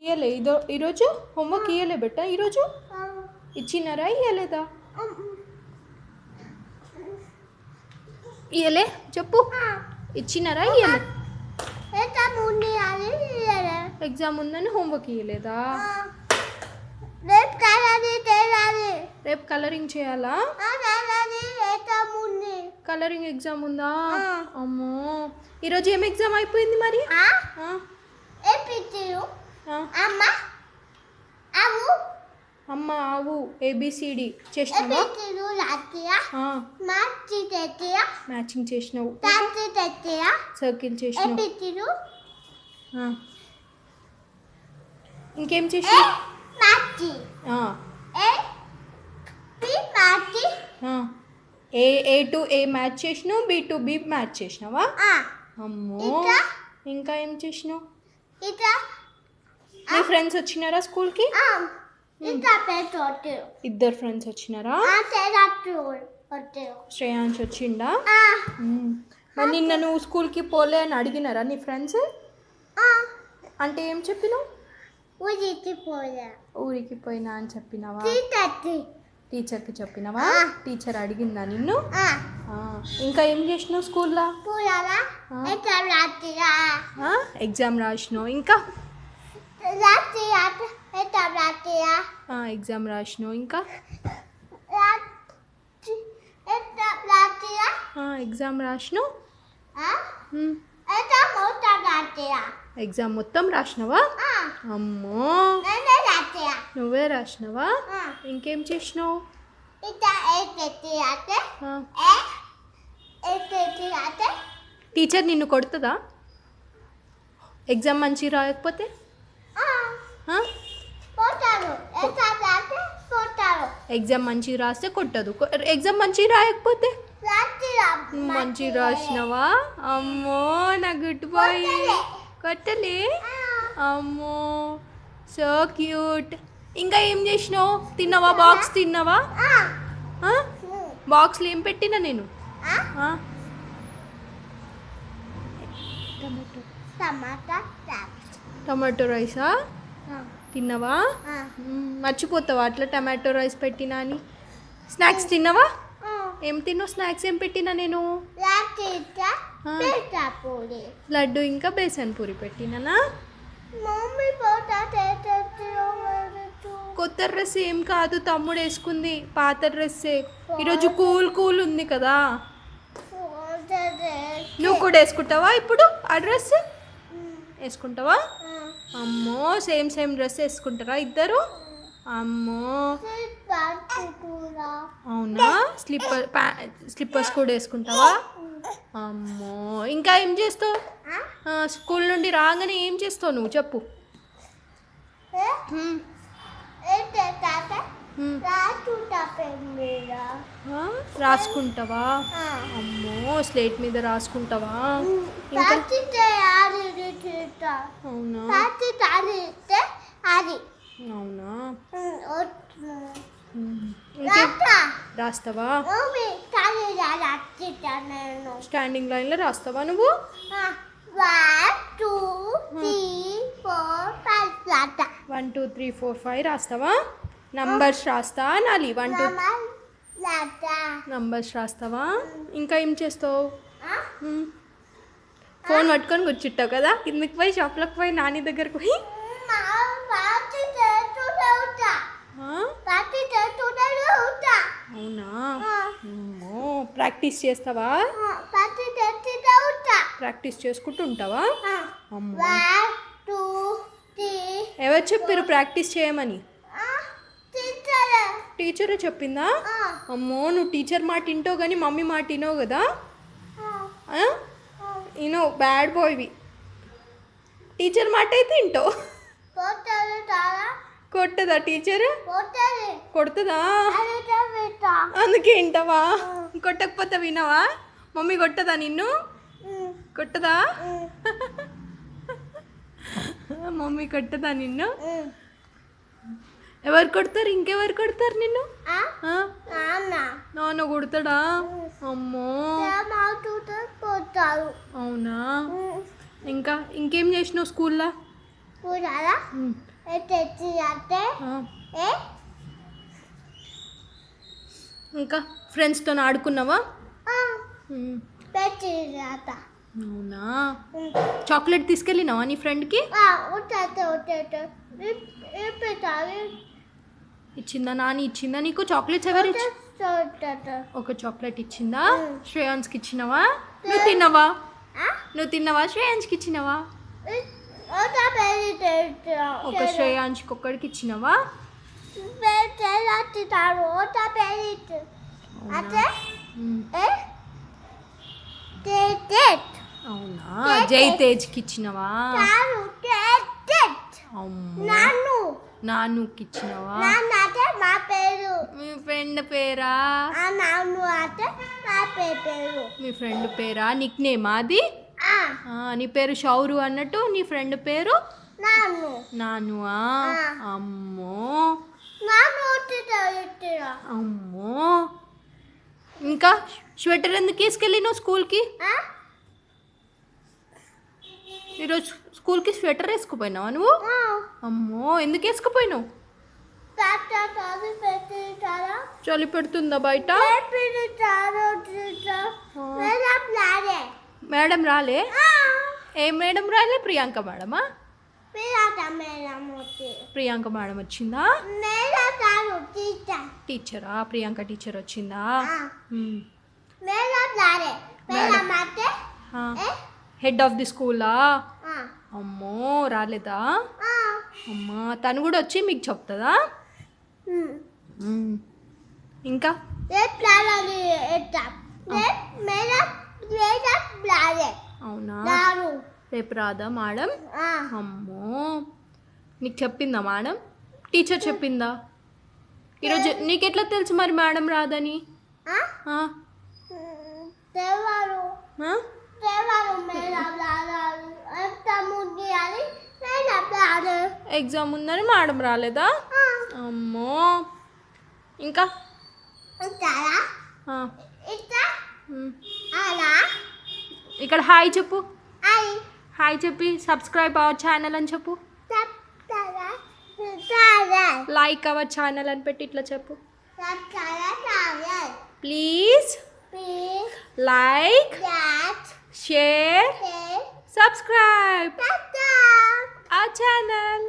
ఇయ్యలే ఈరోజు హోంవర్క్ ఇయ్యలే బెట్ట ఈరోజు ఇచ్చినారా ఇయ్యలేదా ఇయ్యలే చెప్పు ఇచ్చినారా ఇయ్యలే ఎగ్జామ్ ఉందని హోంవర్క్ ఇయ్యలేదా రేపు కలరింగ్ చేయాలా కలరింగ్ ఎగ్జామ్ ఉందా అమ్మో ఈరోజు ఏం ఎగ్జామ్ అయిపోయింది మరి అమ్మ ఆవు ఏబిసిడి చేసినావా మ్యాచింగ్ చేసినావు సర్కిల్ చేసినావు ఇంకేం చేసినావు ఏ టు ఏ మ్యాచ్ చేసినావు బి టు బి మ్యాచ్ చేసినావా అమ్మో ఇంకా ఏం చేసినావు మీ ఫ్రెండ్స్ వచ్చినారా స్కూల్కి ఇద్దరు ఫ్రెండ్స్ వచ్చినారా శ్రేయాంశ్ వచ్చిండా మరి నిన్న నువ్వు స్కూల్కి పోలే అని అడిగినారా నీ ఫ్రెండ్స్ అంటే ఏం చెప్పినావు ఊరికి పోయినా అని చెప్పినావా టీచర్కి చెప్పినావా టీచర్ అడిగిందా నిన్ను ఇంకా ఏం చేసినావు స్కూల్లో ఎగ్జామ్ రాసినావు ఇంకా ఎగ్జామ్ రాసినావు ఇంకా ఎగ్జామ్ రాసినావు ఎగ్జామ్ మొత్తం రాసినావా అమ్మో నువ్వే రాసినావా ఇంకేం చేసినావు టీచర్ నిన్ను కొడుతుందా ఎగ్జామ్ మంచిగా రాయకపోతే ఎగ్జామ్ మంచిగా రాస్తే కొట్టదు ఎగ్జామ్ మంచిగా రాయకపోతే మంచిగా రాసినావా అమ్మో నా గుడ్ బాయ్ కొట్టలే అమ్మో సో క్యూట్ ఇంకా ఏం చేసినావు తిన్నావా బాక్స్ తిన్నావా బాక్స్లో ఏం పెట్టినా నేను టమాటో రైసా తిన్నావా మర్చిపోతావా అట్లా టమాటో రైస్ పెట్టినా అని స్నాక్స్ తిన్నావా ఏం తిన్నావు స్నాక్స్ ఏం పెట్టినా నేను లడ్డు ఇంకా బేసన్ పూరి పెట్టినానా కొత్త డ్రెస్ ఏం కాదు తమ్ముడు వేసుకుంది పాత డ్రెస్సే ఈరోజు కూల్ ఉంది కదా నువ్వు కూడా వేసుకుంటావా ఇప్పుడు ఆ డ్రెస్ వేసుకుంటావా అమ్మో సేమ్ డ్రెస్ వేసుకుంటారా ఇద్దరు అమ్మో అవునా స్లిప్పర్స్ కూడా వేసుకుంటావా అమ్మో ఇంకా ఏం చేస్తావు స్కూల్ నుండి రాగానే ఏం చేస్తావు నువ్వు చెప్పు రాసుకుంటావా అమ్మో స్లేట్ మీద రాసుకుంటావా ఇంకా అవునా అవునా రాస్తావా స్టాండింగ్ లైన్లో రాస్తావా నువ్వు 1 2 3 4 5 రాస్తావా నంబర్స్ రాస్తా నాలి 1 2 నంబర్స్ రాస్తావా ఇంకా ఏం చేస్తావు ఫోన్ పట్టుకొని కూర్చుంటావు కదా కిందకి పోయి షాప్లోకి పోయి నాని దగ్గరకు పోయి అవునా ప్రాక్టీస్ చేస్తావా ప్రాక్టీస్ చేసుకుంటూ ఉంటావా అమ్మో ఎవరు చెప్పారు ప్రాక్టీస్ చేయమని టీచరే చెప్పిందా అమ్మో నువ్వు టీచర్ మాట వింటావు కానీ మమ్మీ మాట వినవు కదా వినో బ్యాడ్ బాయ్వి టీచర్ మాట అయితే వింటావు కొట్టదా టీచర్ కొడుతుందా అందుకే వింటావా కొట్టకపోతే వినవా మమ్మీ కొట్టదా నిన్ను కొట్టదా మమ్మీ కొట్టదా నిన్ను ఎవరు కొడతారు ఇంకెవరు కొడతారు నిన్ను నాన్న కొడతాడా అమ్మో అవునా ఇంకా ఇంకేం చేసినావు స్కూల్లో పూజాలా తెచ్చి అంటే ఇంకా ఫ్రెండ్స్తో ఆడుకున్నావా? తెచ్చి అవునా? చాక్లెట్ తీసుకెళ్ళినావా నీ ఫ్రెండ్కి? ఇచ్చిందా? నాని ఇచ్చిందా నీకు చాక్లెట్స్? ఎవరు ఒక చాక్లెట్ ఇచ్చిందా? శ్రేయాన్స్కి ఇచ్చినావా? నువ్వు తిన్నావా? శ్రేయాన్స్కి ఇచ్చినావా? ఒక శ్రేయాన్స్కి ఒక్కడికి ఇచ్చినావా? అవునా? జై తేజ్కి ఇచ్చినవా? నానుకి ఇచ్చినవా? మీ ఫ్రెండ్ పేరా? మీ ఫ్రెండ్ పేరా? నిక్ నేమా అది? నీ పేరు షౌరు అన్నట్టు నీ ఫ్రెండ్ పేరు నానువా? అమ్మో అమ్మో. ఇంకా స్వెటర్ ఎందుకు వేసుకెళ్ళినావు స్కూల్కి? ఈరోజు స్కూల్కి స్వెటర్ వేసుకుపోయినావా నువ్వు? అమ్మో, ఎందుకు వేసుకుపోయినావు? చలి పెడుతుందా బయట? మేడం రాలే? ఏ మేడం రాలే? ప్రియాంక మేడమా? ప్రియాంక మేడం వచ్చిందా? టీచరా? ప్రియాంక టీచర్ వచ్చిందా? హెడ్ ఆఫ్ ది స్కూలా? అమ్మో, రాలేదా? అమ్మా, తను కూడా వచ్చి మీకు చెప్తుందా? ఇంకా అవునా? రేపు రాదా మేడం? అమ్మో, నీకు చెప్పిందా మేడం? టీచర్ చెప్పిందా? ఈరోజు నీకెట్లా తెలుసు మరి మేడం రాదని? ఎగ్జామ్ ఉందని మేడం రాలేదా? అమ్మో. ఇంకా ఇక్కడ హాయ్ చెప్పు. హాయ్ చెప్పి సబ్స్క్రైబ్ అవర్ ఛానల్ అని చెప్పు. లైక్ అవర్ ఛానల్ అని పెట్టి ఇట్లా చెప్పు. Please like, share, subscribe our channel.